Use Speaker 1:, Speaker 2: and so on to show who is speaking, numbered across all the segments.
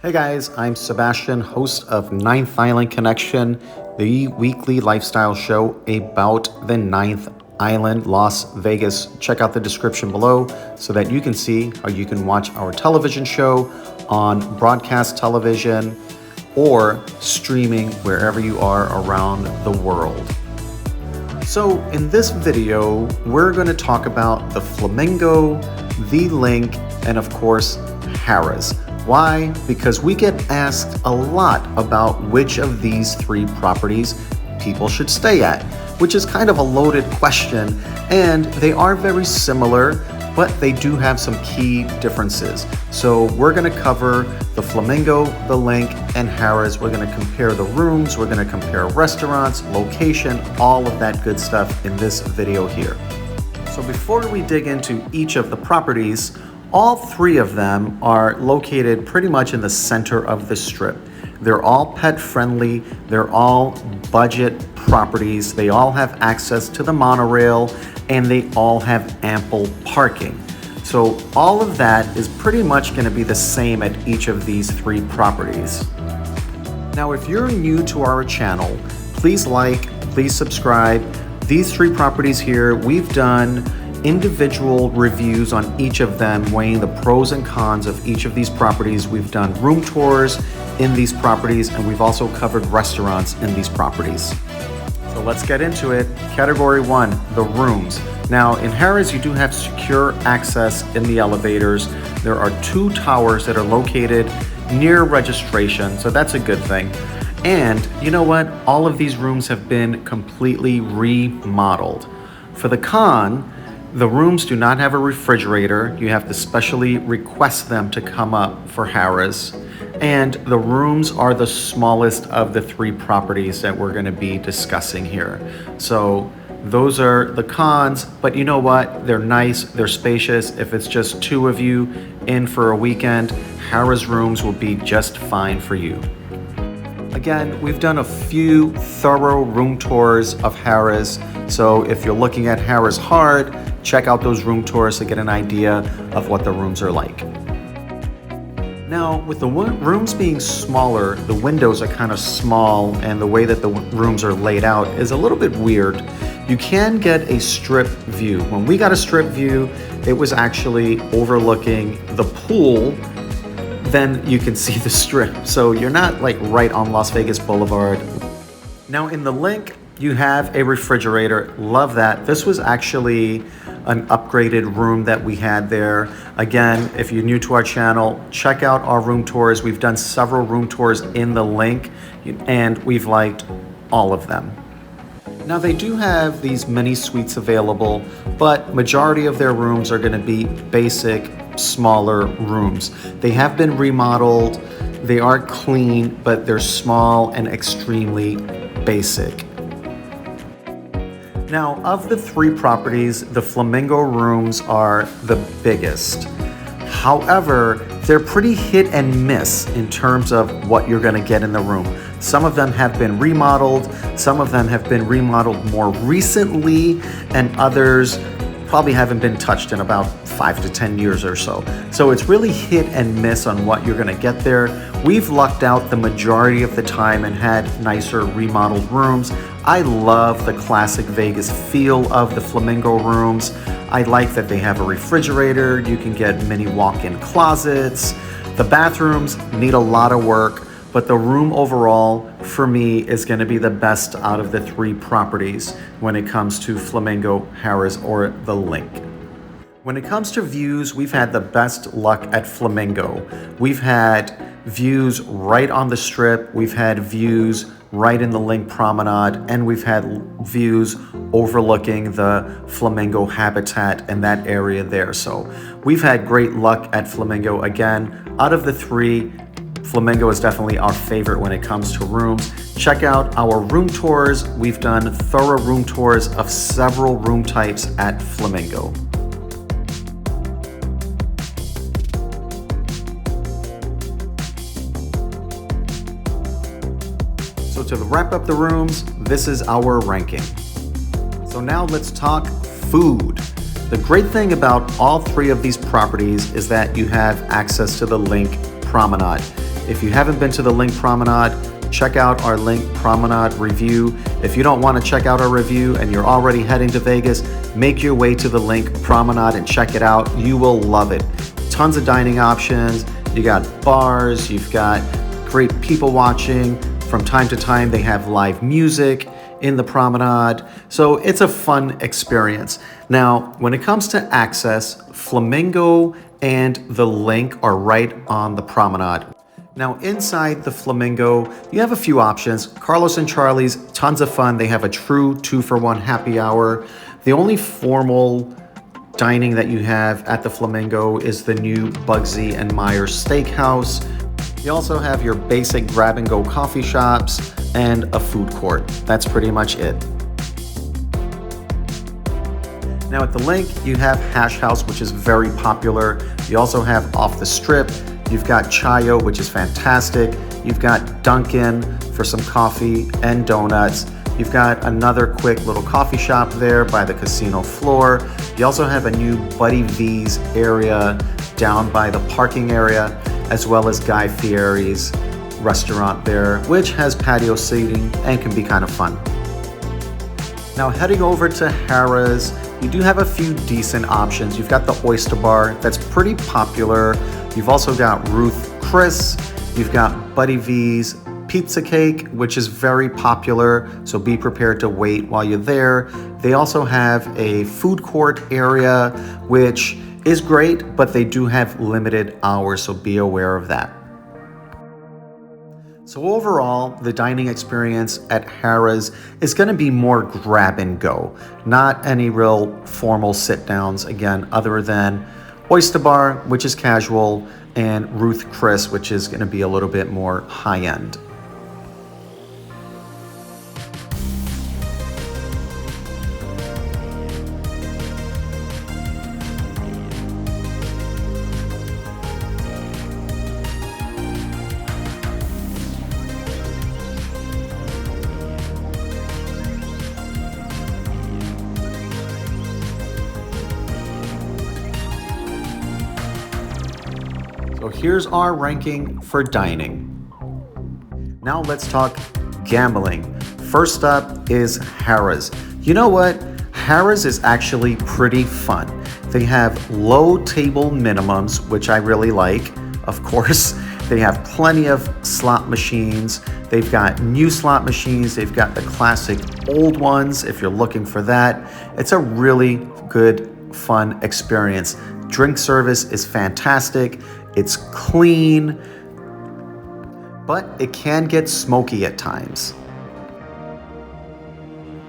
Speaker 1: Hey guys, I'm Sebastian, host of Ninth Island Connection, the weekly lifestyle show about the Ninth Island, Las Vegas. Check out the description below so that you can see how you can watch our television show on broadcast television or streaming wherever you are around the world. So in this video, we're going to talk about the Flamingo, the Link, and of course, Harrah's. Why? Because we get asked a lot about which of these three properties people should stay at, which is kind of a loaded question, and they are very similar, but they do have some key differences. So we're going to cover the Flamingo, the Link, and Harrah's. We're going to compare the rooms, we're going to compare restaurants, location, all of that good stuff in this video here. So before we dig into each of the properties, all three of them are located pretty much in the center of the strip. They're all pet friendly, they're all budget properties, they all have access to the monorail, and they all have ample parking. So all of that is pretty much going to be the same at each of these three properties. Now, if you're new to our channel, please like, please subscribe. These three properties here, we've done individual reviews on each of them, weighing the pros and cons of each of these properties. We've done room tours in these properties, and we've also covered restaurants in these properties. So let's get into it. Category 1, the rooms. Now in Harrah's, you do have secure access in the elevators. There are 2 towers that are located near registration, so that's a good thing. And you know what? All of these rooms have been completely remodeled. For the con, the rooms do not have a refrigerator. You have to specially request them to come up for Harrah's. And the rooms are the smallest of the 3 properties that we're going to be discussing here. So those are the cons, but you know what? They're nice, they're spacious. If it's just 2 of you in for a weekend, Harrah's rooms will be just fine for you. Again, we've done a few thorough room tours of Harrah's. So if you're looking at Harrah's hard, check out those room tours to get an idea of what the rooms are like. Now, with the rooms being smaller, the windows are kind of small, and the way that the rooms are laid out is a little bit weird. You can get a strip view. When we got a strip view, it was actually overlooking the pool. Then you can see the strip. So you're not like right on Las Vegas Boulevard. Now in the Link, you have a refrigerator. Love that. This was actually an upgraded room that we had there. Again, if you're new to our channel, check out our room tours. We've done several room tours in the Link, and we've liked all of them. Now they do have these mini suites available, but majority of their rooms are going to be basic, smaller rooms. They have been remodeled, they are clean, but they're small and extremely basic. Now, of the 3 properties, the Flamingo rooms are the biggest. However, they're pretty hit and miss in terms of what you're going to get in the room. Some of them have been remodeled, some of them have been remodeled more recently, and others probably haven't been touched in about 5 to 10 years or so. So it's really hit and miss on what you're going to get there. We've lucked out the majority of the time and had nicer remodeled rooms. I love the classic Vegas feel of the Flamingo rooms. I like that they have a refrigerator. You can get mini walk-in closets. The bathrooms need a lot of work, but the room overall, for me, is going to be the best out of the 3 properties when it comes to Flamingo, Harrah's, or the Link. When it comes to views, we've had the best luck at Flamingo. We've had views right on the strip, we've had views right in the Link Promenade, and we've had views overlooking the Flamingo habitat and that area there. So we've had great luck at Flamingo. Again, out of the 3, Flamingo is definitely our favorite when it comes to rooms. Check out our room tours. We've done thorough room tours of several room types at Flamingo. So to wrap up the rooms, this is our ranking. So now let's talk food. The great thing about all 3 of these properties is that you have access to the Link Promenade. If you haven't been to the LINC Promenade, check out our LINC Promenade review. If you don't want to check out our review and you're already heading to Vegas, make your way to the LINC Promenade and check it out. You will love it. Tons of dining options. You got bars, you've got great people watching. From time to time, they have live music in the promenade. So it's a fun experience. Now, when it comes to access, Flamingo and the LINC are right on the promenade. Now, inside the Flamingo, you have a few options. Carlos and Charlie's, tons of fun. They have a true 2-for-1 happy hour. The only formal dining that you have at the Flamingo is the new Bugsy and Myers Steakhouse. You also have your basic grab-and-go coffee shops and a food court. That's pretty much it. Now at the LINC, you have Hash House, which is very popular. You also have Off the Strip. You've got Chayo, which is fantastic. You've got Dunkin' for some coffee and donuts. You've got another quick little coffee shop there by the casino floor. You also have a new Buddy V's area down by the parking area, as well as Guy Fieri's restaurant there, which has patio seating and can be kind of fun. Now heading over to Harrah's, you do have a few decent options. You've got the Oyster Bar, that's pretty popular. You've also got Ruth Chris. You've got Buddy V's Pizza Cake, which is very popular, so be prepared to wait while you're there. They also have a food court area, which is great, but they do have limited hours, so be aware of that. So overall, the dining experience at Harrah's is going to be more grab and go, not any real formal sit downs, again, other than Oyster Bar, which is casual, and Ruth Chris, which is going to be a little bit more high end. So here's our ranking for dining. Now let's talk gambling. First up is Harrah's. You know what? Harrah's is actually pretty fun. They have low table minimums, which I really like, of course. They have plenty of slot machines. They've got new slot machines. They've got the classic old ones if you're looking for that. It's a really good, fun experience. Drink service is fantastic. It's clean, but it can get smoky at times.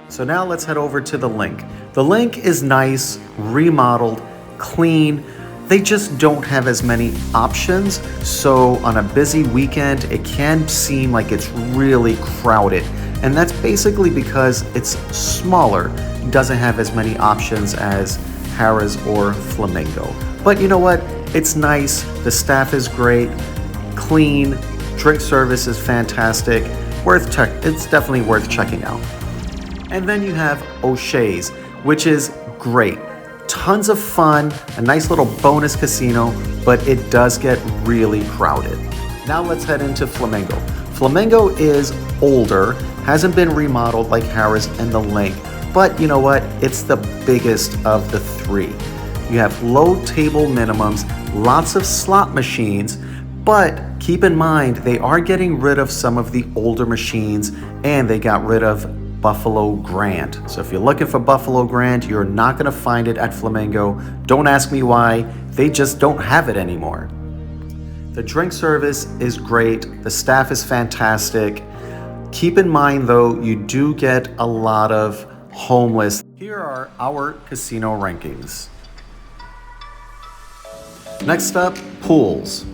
Speaker 1: So now let's head over to the LINC. The LINC is nice, remodeled, clean. They just don't have as many options. So on a busy weekend, it can seem like it's really crowded. And that's basically because it's smaller, doesn't have as many options as Harrah's or Flamingo. But you know what? It's nice, the staff is great, clean, drink service is fantastic, it's definitely worth checking out. And then you have O'Shea's, which is great. Tons of fun, a nice little bonus casino, but it does get really crowded. Now let's head into Flamingo. Flamingo is older, hasn't been remodeled like Harrah's and the LINC, but you know what? It's the biggest of the three. You have low table minimums, lots of slot machines, but keep in mind, they are getting rid of some of the older machines and they got rid of Buffalo Grand. So if you're looking for Buffalo Grand, you're not gonna find it at Flamingo. Don't ask me why, they just don't have it anymore. The drink service is great, the staff is fantastic. Keep in mind though, you do get a lot of homeless. Here are our casino rankings. Next up, pools.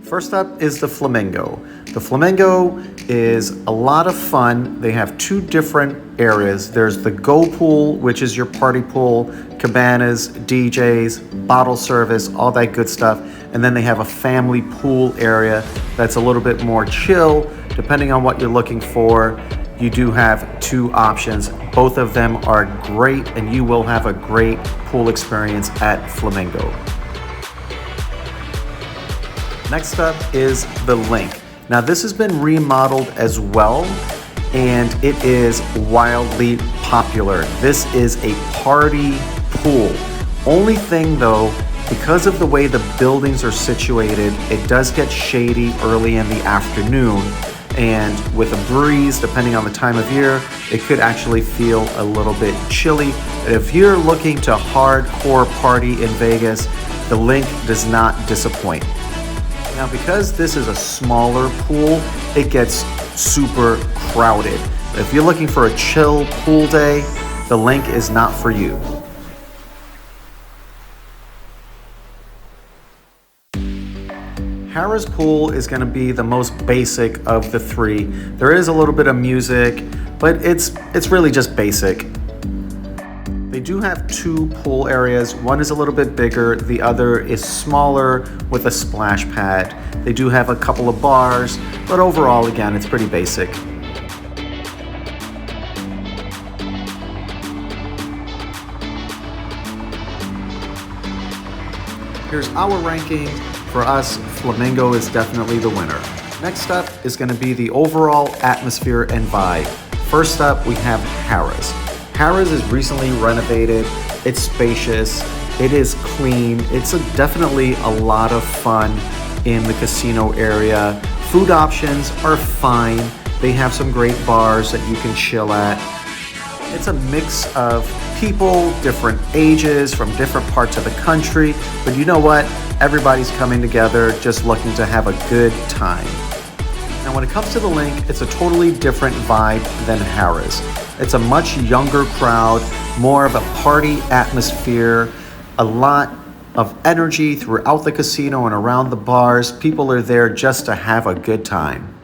Speaker 1: First up is the Flamingo. The Flamingo is a lot of fun. They have two different areas. There's the Go Pool, which is your party pool, cabanas, DJs, bottle service, all that good stuff. And then they have a family pool area that's a little bit more chill. Depending on what you're looking for, you do have two options. Both of them are great and you will have a great pool experience at Flamingo. Next up is the Link. Now this has been remodeled as well, and it is wildly popular. This is a party pool. Only thing though, because of the way the buildings are situated, it does get shady early in the afternoon, and with a breeze, depending on the time of year, it could actually feel a little bit chilly. If you're looking to hardcore party in Vegas, the Link does not disappoint. Now, because this is a smaller pool, it gets super crowded. If you're looking for a chill pool day, the Link is not for you. Harrah's pool is going to be the most basic of the three. There is a little bit of music, but it's really just basic. They do have two pool areas. One is a little bit bigger, the other is smaller with a splash pad. They do have a couple of bars, but overall, again, it's pretty basic. Here's our ranking. For us, Flamingo is definitely the winner. Next up is going to be the overall atmosphere and vibe. First up, we have Harrah's. Harrah's is recently renovated. It's spacious. It is clean. It's definitely a lot of fun in the casino area. Food options are fine. They have some great bars that you can chill at. It's a mix of people, different ages, from different parts of the country. But you know what? Everybody's coming together just looking to have a good time. Now when it comes to the Link, it's a totally different vibe than Harrah's. It's a much younger crowd, more of a party atmosphere, a lot of energy throughout the casino and around the bars. People are there just to have a good time.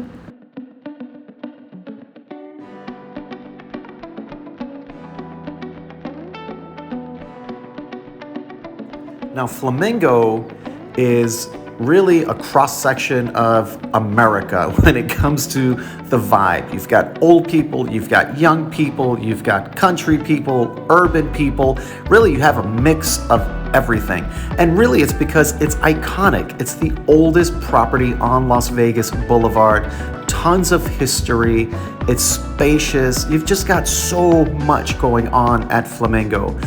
Speaker 1: Now Flamingo is really a cross-section of America when it comes to the vibe. You've got old people, you've got young people, you've got country people, urban people. Really, you have a mix of everything. And really, it's because it's iconic. It's the oldest property on Las Vegas Boulevard. Tons of history. It's spacious. You've just got so much going on at Flamingo.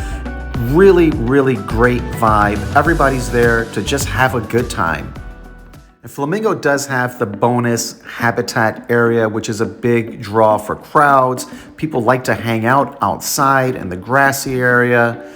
Speaker 1: Really, really great vibe. Everybody's there to just have a good time. And Flamingo does have the bonus habitat area, which is a big draw for crowds. People like to hang out outside in the grassy area.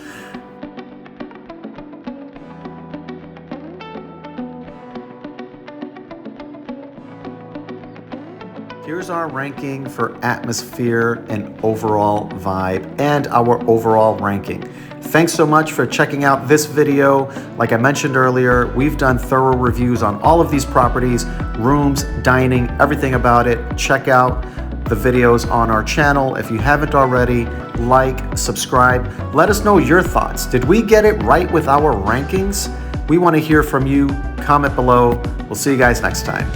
Speaker 1: Here's our ranking for atmosphere and overall vibe, and our overall ranking. Thanks so much for checking out this video. Like I mentioned earlier, we've done thorough reviews on all of these properties, rooms, dining, everything about it. Check out the videos on our channel. If you haven't already, like, subscribe. Let us know your thoughts. Did we get it right with our rankings? We want to hear from you. Comment below. We'll see you guys next time.